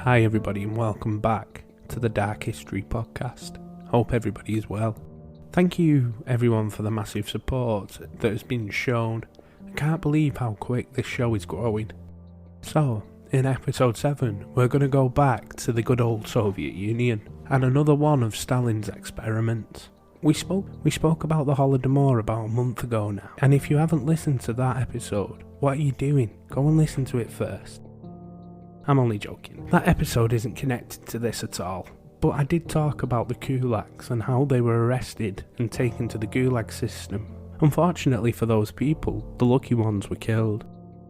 Hi everybody and welcome back to the Dark History podcast. Hope everybody is well. Thank you everyone for the massive support that has been shown. I can't believe how quick this show is growing. So, in episode 7, we're going to go back to the good old Soviet Union and another one of Stalin's experiments. We spoke about the Holodomor about a month ago now, and if you haven't listened to that episode, what are you doing? Go and listen to it first. I'm only joking. That episode isn't connected to this at all, but I did talk about the kulaks and how they were arrested and taken to the gulag system. Unfortunately for those people, the lucky ones were killed.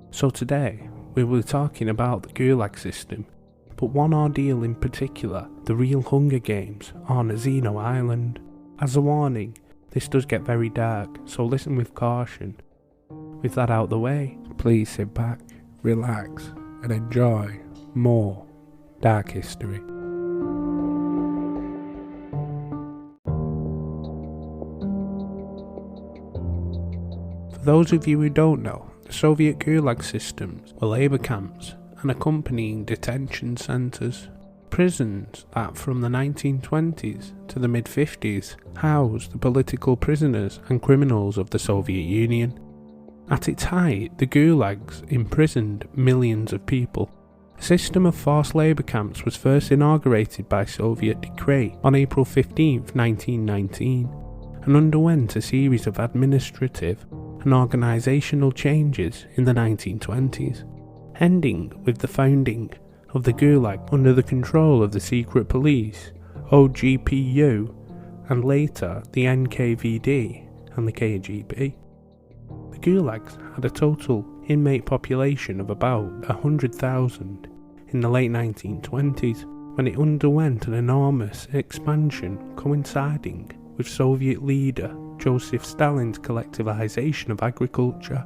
So today, we will be talking about the gulag system, but one ordeal in particular, the real Hunger Games on Nazino Island. As a warning, this does get very dark, so listen with caution. With that out the way, please sit back, relax, and enjoy more Dark History. For those of you who don't know, the Soviet Gulag systems were labour camps and accompanying detention centres. Prisons that from the 1920s to the mid-50s housed the political prisoners and criminals of the Soviet Union. At its height, the gulags imprisoned millions of people. A system of forced labour camps was first inaugurated by Soviet decree on April 15, 1919, and underwent a series of administrative and organisational changes in the 1920s, ending with the founding of the Gulag under the control of the secret police, OGPU, and later the NKVD and the KGB. The Gulags had a total inmate population of about 100,000 in the late 1920s, when it underwent an enormous expansion coinciding with Soviet leader Joseph Stalin's collectivization of agriculture.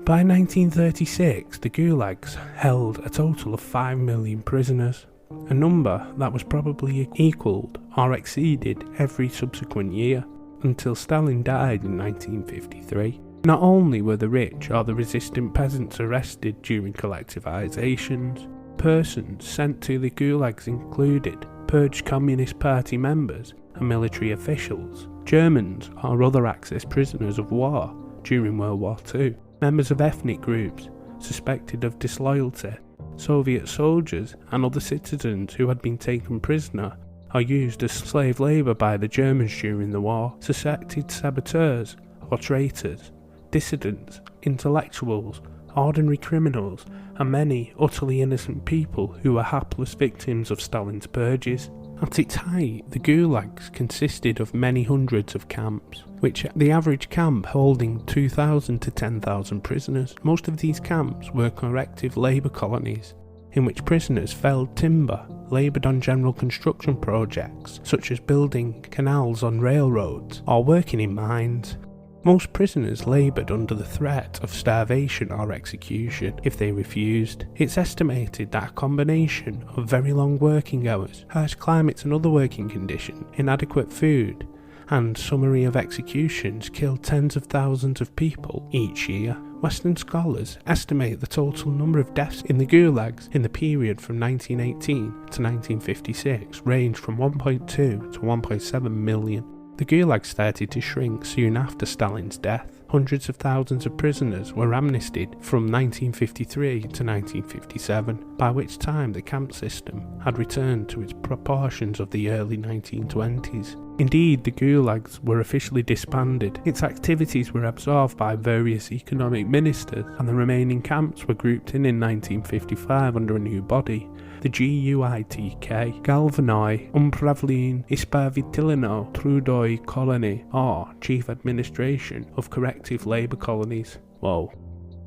By 1936, the Gulags held a total of 5 million prisoners, a number that was probably equalled or exceeded every subsequent year, until Stalin died in 1953. Not only were the rich or the resistant peasants arrested during collectivizations, persons sent to the Gulags included purged Communist Party members and military officials, Germans or other Axis prisoners of war during World War II, members of ethnic groups suspected of disloyalty, Soviet soldiers and other citizens who had been taken prisoner or used as slave labour by the Germans during the war, suspected saboteurs or traitors, dissidents, intellectuals, ordinary criminals, and many utterly innocent people who were hapless victims of Stalin's purges. At its height, the gulags consisted of many hundreds of camps, which the average camp holding 2,000 to 10,000 prisoners. Most of these camps were corrective labour colonies, in which prisoners felled timber, laboured on general construction projects, such as building canals on railroads, or working in mines. Most prisoners laboured under the threat of starvation or execution if they refused. It's estimated that a combination of very long working hours, harsh climates and other working conditions, inadequate food, and summary of executions killed tens of thousands of people each year. Western scholars estimate the total number of deaths in the gulags in the period from 1918 to 1956 ranged from 1.2 to 1.7 million. The Gulag started to shrink soon after Stalin's death. Hundreds of thousands of prisoners were amnestied from 1953 to 1957, by which time the camp system had returned to its proportions of the early 1920s. Indeed, the Gulags were officially disbanded. Its activities were absorbed by various economic ministers, and the remaining camps were grouped in 1955 under a new body, the GUITK, Galvanoi Upravlin Ispravitelno Trudoi Colony, or Chief Administration of Corrective Labour Colonies. Whoa,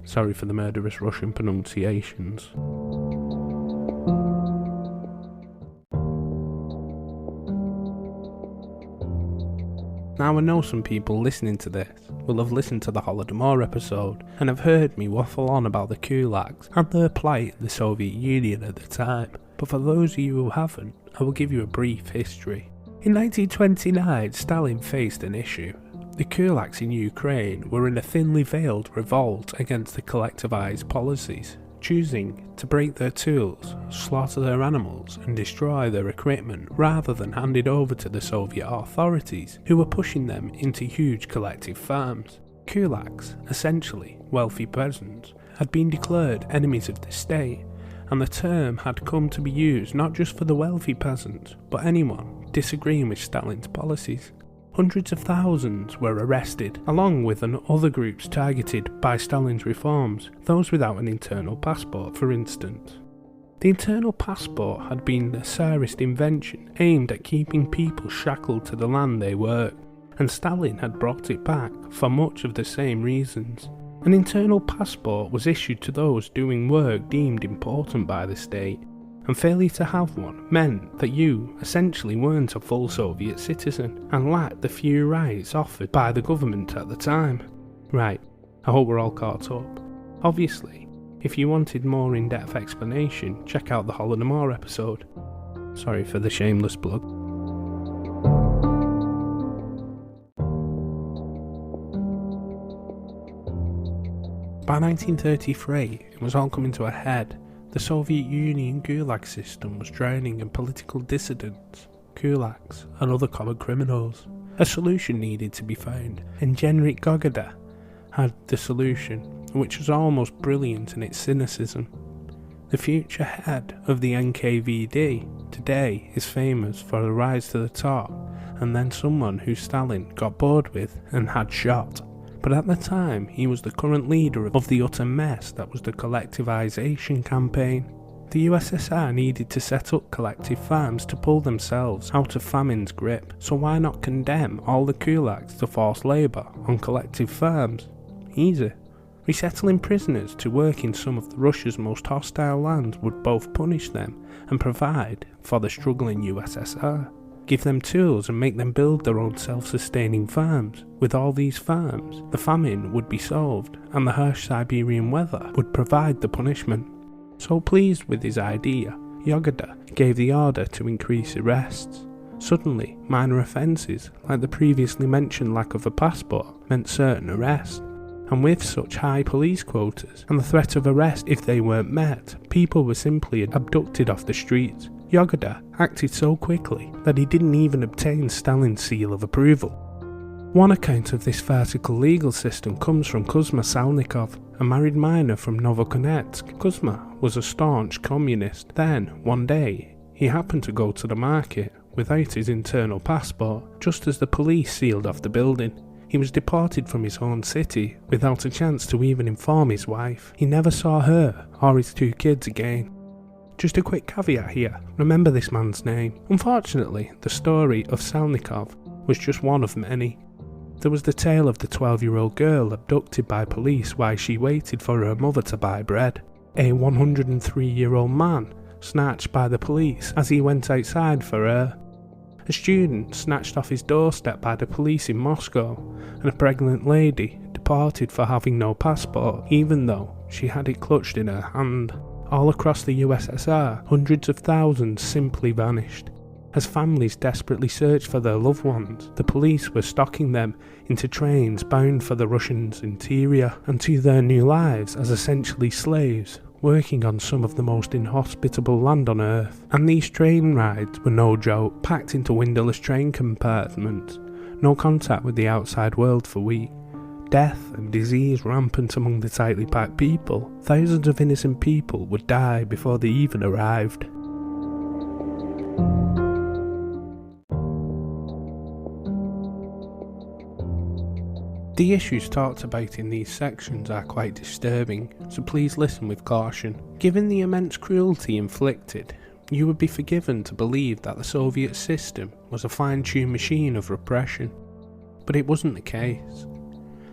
sorry for the murderous Russian pronunciations. Now I know some people listening to this will have listened to the Holodomor episode and have heard me waffle on about the kulaks and their plight in the Soviet Union at the time, but for those of you who haven't, I will give you a brief history. In 1929, Stalin faced an issue. The kulaks in Ukraine were in a thinly veiled revolt against the collectivized policies choosing to break their tools, slaughter their animals and destroy their equipment rather than hand it over to the Soviet authorities, who were pushing them into huge collective farms. Kulaks, essentially wealthy peasants, had been declared enemies of the state, and the term had come to be used not just for the wealthy peasants, but anyone disagreeing with Stalin's policies. Hundreds of thousands were arrested, along with other groups targeted by Stalin's reforms, those without an internal passport, for instance. The internal passport had been the Tsarist invention aimed at keeping people shackled to the land they worked, and Stalin had brought it back for much of the same reasons. An internal passport was issued to those doing work deemed important by the state, and failure to have one meant that you essentially weren't a full Soviet citizen and lacked the few rights offered by the government at the time. Right, I hope we're all caught up. Obviously, if you wanted more in-depth explanation, check out the Holodomor episode. Sorry for the shameless plug. By 1933, it was all coming to a head. The Soviet Union Gulag system was drowning in political dissidents, kulaks, and other common criminals. A solution needed to be found, and Genrik Yagada had the solution, which was almost brilliant in its cynicism. The future head of the NKVD today is famous for the rise to the top, and then someone who Stalin got bored with and had shot. But at the time, he was the current leader of the utter mess that was the collectivization campaign. The USSR needed to set up collective farms to pull themselves out of famine's grip, so why not condemn all the kulaks to forced labour on collective farms? Easy. Resettling prisoners to work in some of Russia's most hostile lands would both punish them and provide for the struggling USSR. Give them tools and make them build their own self-sustaining farms. With all these farms, the famine would be solved, and the harsh Siberian weather would provide the punishment. So pleased with his idea, Yagada gave the order to increase arrests. Suddenly, minor offences, like the previously mentioned lack of a passport, meant certain arrest. And with such high police quotas, and the threat of arrest if they weren't met, people were simply abducted off the streets. Yagada acted so quickly that he didn't even obtain Stalin's seal of approval. One account of this vertical legal system comes from Kuzma Salnikov, a married miner from Novokonetsk. Kuzma was a staunch communist. Then, one day, he happened to go to the market without his internal passport, just as the police sealed off the building. He was deported from his own city without a chance to even inform his wife. He never saw her or his 2 kids again. Just a quick caveat here, remember this man's name. Unfortunately, the story of Salnikov was just one of many. There was the tale of the 12-year-old girl abducted by police while she waited for her mother to buy bread. A 103-year-old man snatched by the police as he went outside for air. A student snatched off his doorstep by the police in Moscow, and a pregnant lady deported for having no passport, even though she had it clutched in her hand. All across the USSR, hundreds of thousands simply vanished. As families desperately searched for their loved ones, the police were stocking them into trains bound for the Russians' interior and to their new lives as essentially slaves, working on some of the most inhospitable land on earth. And these train rides were no joke, packed into windowless train compartments, no contact with the outside world for weeks. Death and disease rampant among the tightly packed people. Thousands of innocent people would die before they even arrived. The issues talked about in these sections are quite disturbing, so please listen with caution. Given the immense cruelty inflicted, you would be forgiven to believe that the Soviet system was a fine-tuned machine of repression. But it wasn't the case.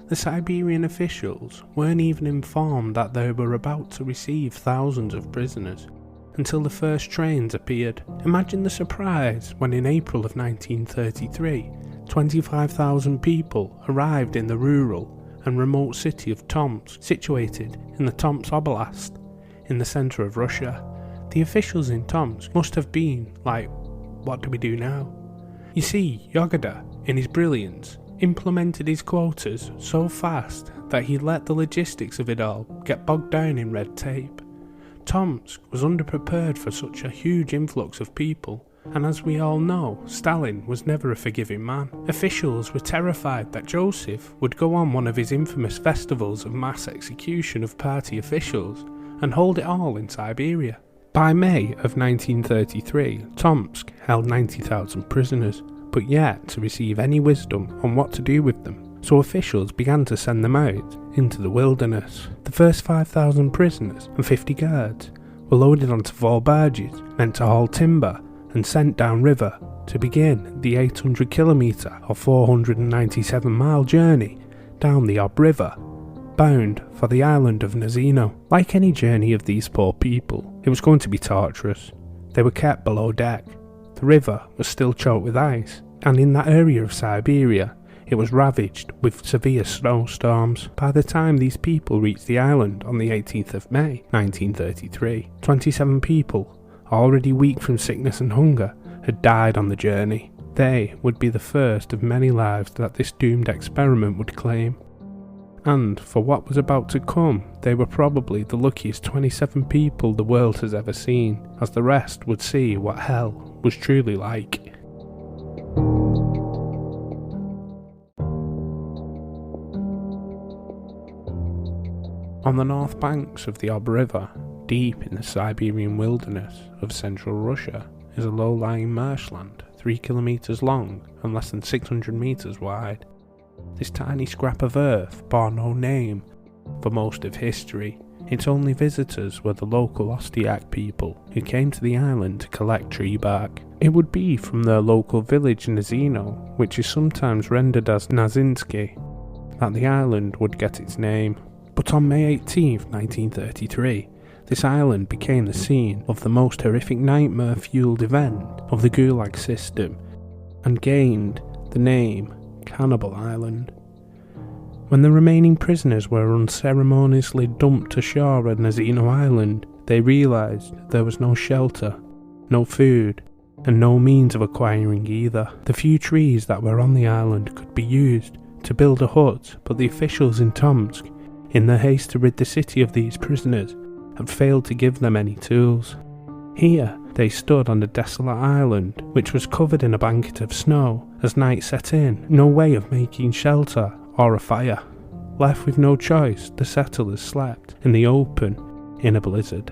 The Siberian officials weren't even informed that they were about to receive thousands of prisoners until the first trains appeared. Imagine the surprise when in April of 1933, 25,000 people arrived in the rural and remote city of Tomsk, situated in the Tomsk Oblast, in the centre of Russia. The officials in Tomsk must have been like, what do we do now? You see, Yagada, in his brilliance, implemented his quotas so fast that he let the logistics of it all get bogged down in red tape. Tomsk was underprepared for such a huge influx of people, and as we all know, Stalin was never a forgiving man. Officials were terrified that Joseph would go on one of his infamous festivals of mass execution of party officials and hold it all in Siberia. By May of 1933, Tomsk held 90,000 prisoners, but yet to receive any wisdom on what to do with them, so officials began to send them out into the wilderness. The first 5,000 prisoners and 50 guards were loaded onto 4 barges meant to haul timber and sent downriver to begin the 800 kilometre or 497 mile journey down the Ob River, bound for the island of Nazino. Like any journey of these poor people, it was going to be torturous. They were kept below deck. The river was still choked with ice, and in that area of Siberia, it was ravaged with severe snowstorms. By the time these people reached the island on the 18th of May, 1933, 27 people, already weak from sickness and hunger, had died on the journey. They would be the first of many lives that this doomed experiment would claim. And for what was about to come, they were probably the luckiest 27 people the world has ever seen, as the rest would see what hell was truly like. On the north banks of the Ob River, deep in the Siberian wilderness of central Russia, is a low-lying marshland 3 kilometres long and less than 600 metres wide. This tiny scrap of earth bore no name for most of history. Its only visitors were the local Ostiak people who came to the island to collect tree bark. It would be from their local village Nazino, which is sometimes rendered as Nazinsky, that the island would get its name. But on May 18, 1933, this island became the scene of the most horrific nightmare-fueled event of the Gulag system and gained the name Cannibal Island. When the remaining prisoners were unceremoniously dumped ashore at Nazino Island, they realised there was no shelter, no food, and no means of acquiring either. The few trees that were on the island could be used to build a hut, but the officials in Tomsk, in their haste to rid the city of these prisoners, had failed to give them any tools. Here they stood on the desolate island, which was covered in a blanket of snow. As night set in, no way of making shelter or a fire. Left with no choice, the settlers slept in the open in a blizzard.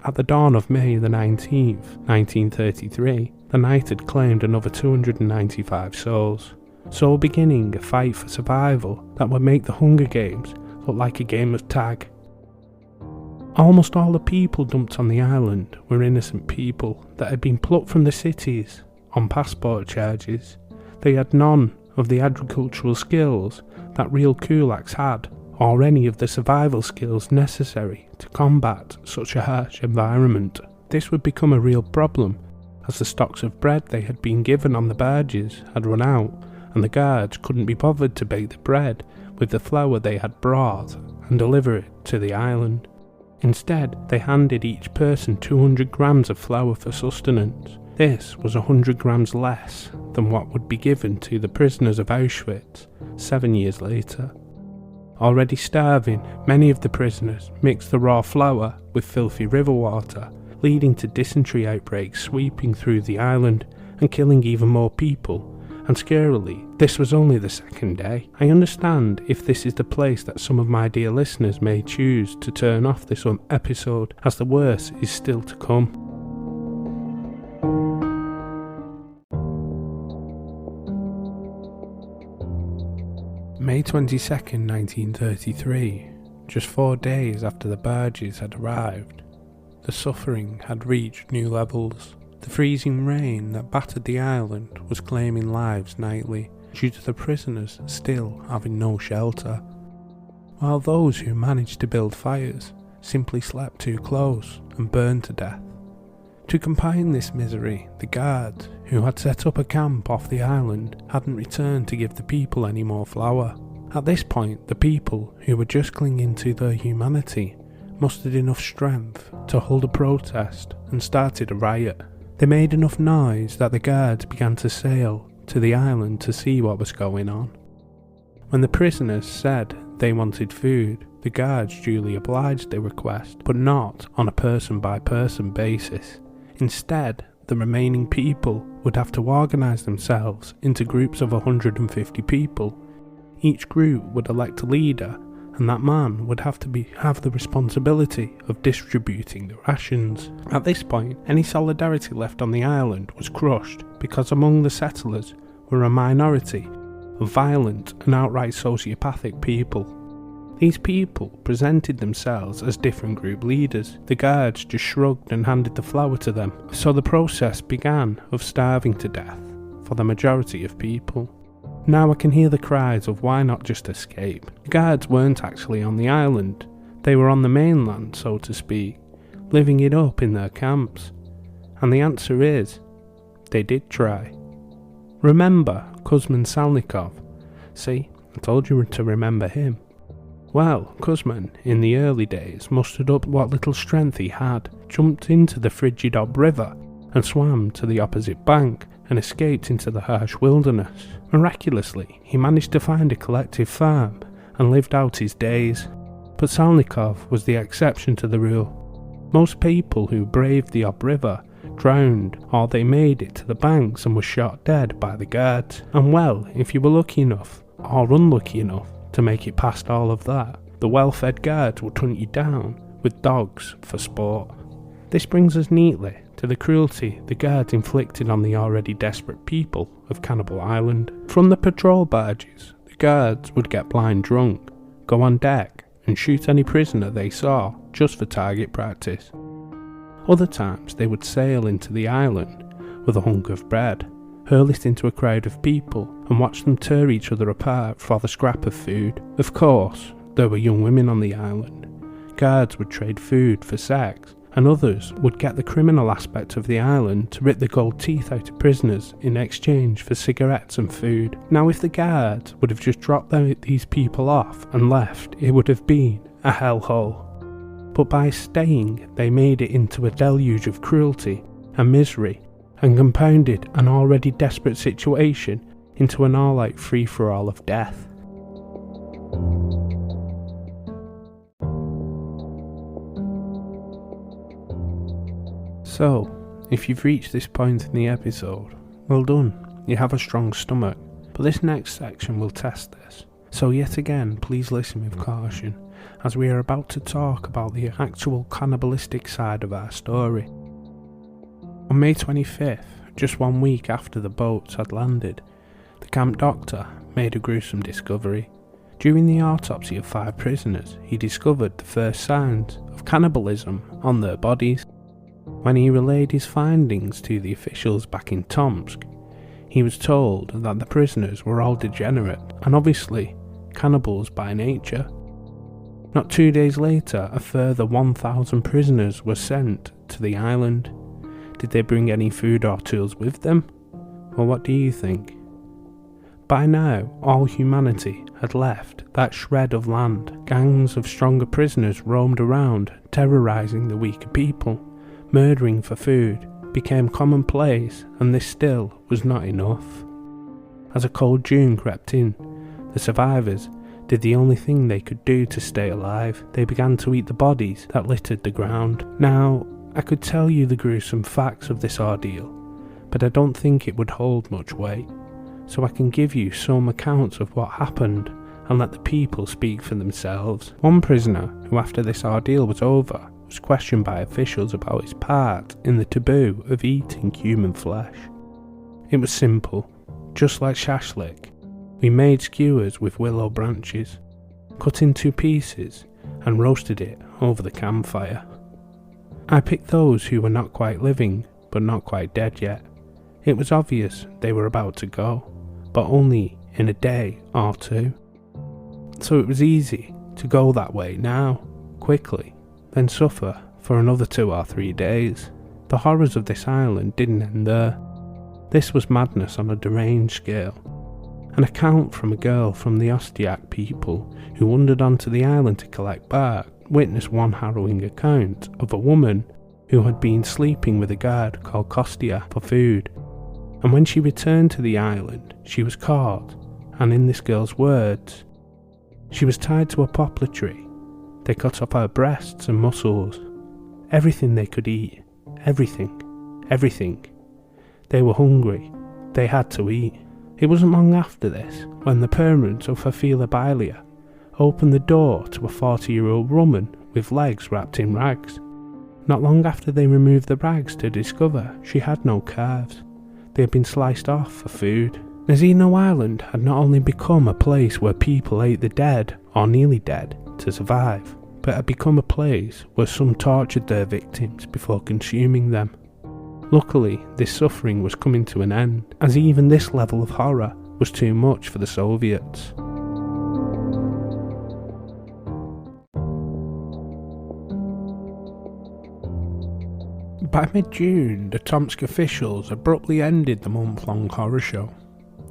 At the dawn of May the 19th, 1933, the night had claimed another 295 souls, so beginning a fight for survival that would make the Hunger Games look like a game of tag. Almost all the people dumped on the island were innocent people that had been plucked from the cities on passport charges. They had none of the agricultural skills that real kulaks had, or any of the survival skills necessary to combat such a harsh environment. This would become a real problem, as the stocks of bread they had been given on the barges had run out, and the guards couldn't be bothered to bake the bread with the flour they had brought and deliver it to the island. Instead, they handed each person 200 grams of flour for sustenance. This was 100 grams less than what would be given to the prisoners of Auschwitz 7 years later. Already starving, many of the prisoners mixed the raw flour with filthy river water, leading to dysentery outbreaks sweeping through the island and killing even more people. And scarily, this was only the second day. I understand if this is the place that some of my dear listeners may choose to turn off this episode, as the worst is still to come. May 22nd, 1933, just 4 days after the barges had arrived, the suffering had reached new levels. The freezing rain that battered the island was claiming lives nightly due to the prisoners still having no shelter, while those who managed to build fires simply slept too close and burned to death. To compound this misery, the guards, who had set up a camp off the island, hadn't returned to give the people any more flour. At this point, the people, who were just clinging to their humanity, mustered enough strength to hold a protest and started a riot. They made enough noise that the guards began to sail to the island to see what was going on. When the prisoners said they wanted food, the guards duly obliged their request, but not on a person-by-person basis. Instead, the remaining people would have to organise themselves into groups of 150 people. Each group would elect a leader, and that man would have the responsibility of distributing the rations. At this point, any solidarity left on the island was crushed, because among the settlers were a minority of violent and outright sociopathic people. These people presented themselves as different group leaders. The guards just shrugged and handed the flour to them. So the process began of starving to death for the majority of people. Now I can hear the cries of why not just escape. The guards weren't actually on the island. They were on the mainland, so to speak, living it up in their camps. And the answer is, they did try. Remember Kuzman Salnikov? See, I told you to remember him. Well, Kuzman, in the early days, mustered up what little strength he had, jumped into the frigid Ob River, and swam to the opposite bank, and escaped into the harsh wilderness. Miraculously, he managed to find a collective farm, and lived out his days. But Salnikov was the exception to the rule. Most people who braved the Ob River drowned, or they made it to the banks and were shot dead by the guards. And well, if you were lucky enough, or unlucky enough, to make it past all of that, the well-fed guards would hunt you down with dogs for sport. This brings us neatly to the cruelty the guards inflicted on the already desperate people of Cannibal Island. From the patrol barges, the guards would get blind drunk, go on deck and shoot any prisoner they saw just for target practice. Other times they would sail into the island with a hunk of bread, hurl it into a crowd of people and watch them tear each other apart for the scrap of food. Of course, there were young women on the island. Guards would trade food for sex, and others would get the criminal aspect of the island to rip the gold teeth out of prisoners in exchange for cigarettes and food. Now if the guards would have just dropped these people off and left, it would have been a hellhole. But by staying, they made it into a deluge of cruelty and misery, and compounded an already desperate situation into an all-out free-for-all of death. So, if you've reached this point in the episode, well done, you have a strong stomach, but this next section will test this. So yet again, please listen with caution, as we are about to talk about the actual cannibalistic side of our story. On May 25th, just 1 week after the boats had landed, the camp doctor made a gruesome discovery. During the autopsy of 5 prisoners, he discovered the first signs of cannibalism on their bodies. When he relayed his findings to the officials back in Tomsk, he was told that the prisoners were all degenerate and obviously cannibals by nature. Not 2 days later, a further 1,000 prisoners were sent to the island. Did they bring any food or tools with them? Well, what do you think? By now, all humanity had left that shred of land. Gangs of stronger prisoners roamed around, terrorising the weaker people. Murdering for food became commonplace, and this still was not enough. As a cold June crept in, the survivors did the only thing they could do to stay alive. They began to eat the bodies that littered the ground. Now, I could tell you the gruesome facts of this ordeal, but I don't think it would hold much weight, so I can give you some accounts of what happened and let the people speak for themselves. One prisoner, who after this ordeal was over, was questioned by officials about his part in the taboo of eating human flesh. It was simple. Just like shashlik, we made skewers with willow branches, cut into pieces and roasted it over the campfire. I picked those who were not quite living, but not quite dead yet. It was obvious they were about to go, but only in a day or 2. So it was easy to go that way now, quickly, then suffer for another 2 or 3 days. The horrors of this island didn't end there. This was madness on a deranged scale. An account from a girl from the Ostiak people who wandered onto the island to collect bark witnessed one harrowing account of a woman who had been sleeping with a guard called Kostya for food, and when she returned to the island she was caught, and in this girl's words, she was tied to a poplar tree They cut off her breasts and muscles. Everything they could eat. Everything. They were hungry. They had to eat. It wasn't long after this when the parents of Ophelia Bilia opened the door to a 40-year-old woman with legs wrapped in rags. Not long after they removed the rags to discover she had no calves. They had been sliced off for food. Nazino Island had not only become a place where people ate the dead or nearly dead to survive, but had become a place where some tortured their victims before consuming them. Luckily, this suffering was coming to an end, as even this level of horror was too much for the Soviets. By mid-June, the Tomsk officials abruptly ended the month-long horror show.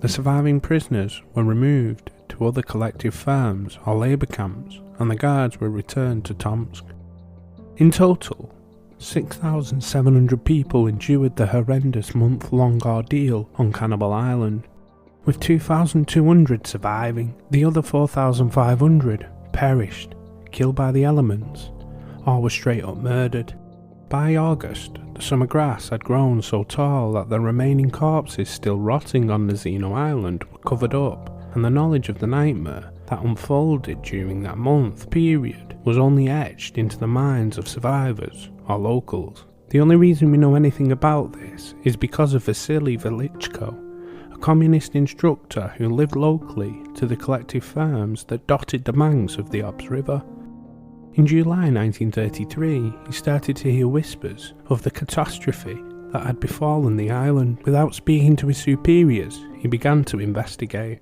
The surviving prisoners were removed to other collective farms or labour camps, and the guards were returned to Tomsk. In total, 6,700 people endured the horrendous month-long ordeal on Cannibal Island, with 2,200 surviving. The other 4,500 perished, killed by the elements, or were straight up murdered. By August, the summer grass had grown so tall that the remaining corpses still rotting on Nazino Island were covered up, and the knowledge of the nightmare that unfolded during that month period was only etched into the minds of survivors or locals. The only reason we know anything about this is because of Vasily Velichko, a communist instructor who lived locally to the collective farms that dotted the banks of the Obs River. In July 1933, he started to hear whispers of the catastrophe that had befallen the island. Without speaking to his superiors, he began to investigate.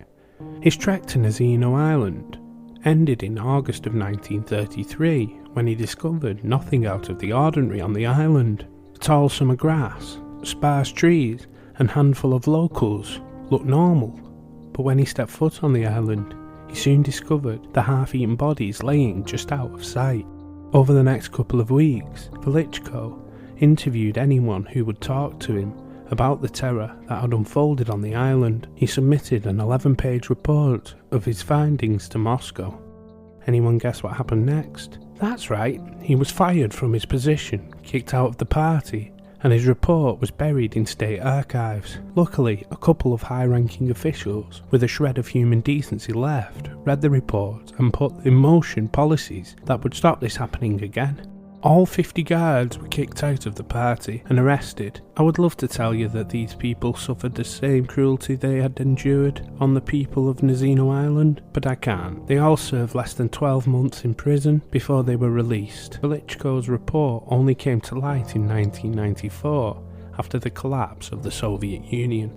His trek to Nazino Island ended in August of 1933 when he discovered nothing out of the ordinary on the island. Tall summer grass, sparse trees and handful of locals looked normal, but when he stepped foot on the island, he soon discovered the half-eaten bodies laying just out of sight. Over the next couple of weeks, Velichko interviewed anyone who would talk to him about the terror that had unfolded on the island. He submitted an 11-page report of his findings to Moscow. Anyone guess what happened next? That's right, he was fired from his position, kicked out of the party, and his report was buried in state archives. Luckily, a couple of high-ranking officials, with a shred of human decency left, read the report and put in motion policies that would stop this happening again. All 50 guards were kicked out of the party and arrested. I would love to tell you that these people suffered the same cruelty they had endured on the people of Nazino Island, but I can't. They all served less than 12 months in prison before they were released. Velichko's report only came to light in 1994, after the collapse of the Soviet Union.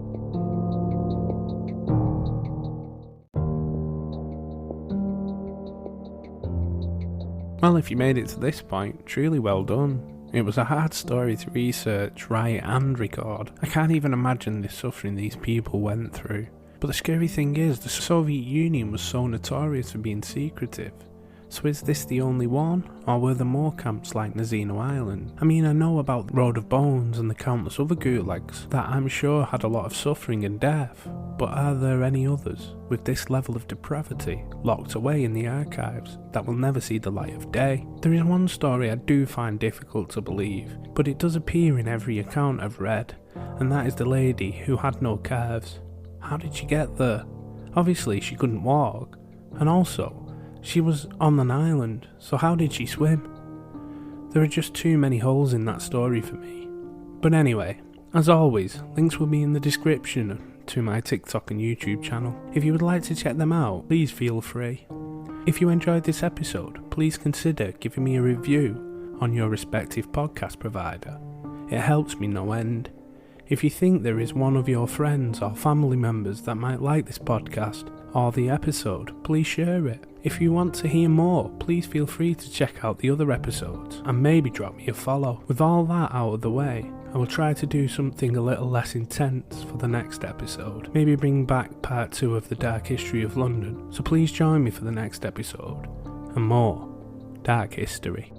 Well, if you made it to this point, truly well done. It was a hard story to research, write and record. I can't even imagine the suffering these people went through. But the scary thing is, the Soviet Union was so notorious for being secretive. So is this the only one, or were there more camps like Nazino Island? I mean, I know about the Road of Bones and the countless other gulags that I'm sure had a lot of suffering and death, but are there any others with this level of depravity locked away in the archives that will never see the light of day? There is one story I do find difficult to believe, but it does appear in every account I've read, and that is the lady who had no calves. How did she get there? Obviously she couldn't walk, and also she was on an island, so how did she swim? There are just too many holes in that story for me. But anyway, as always, links will be in the description to my TikTok and YouTube channel. If you would like to check them out, please feel free. If you enjoyed this episode, please consider giving me a review on your respective podcast provider. It helps me no end. If you think there is one of your friends or family members that might like this podcast or the episode, please share it. If you want to hear more, please feel free to check out the other episodes and maybe drop me a follow. With all that out of the way, I will try to do something a little less intense for the next episode. Maybe bring back part 2 of the Dark History of London. So please join me for the next episode and more Dark History.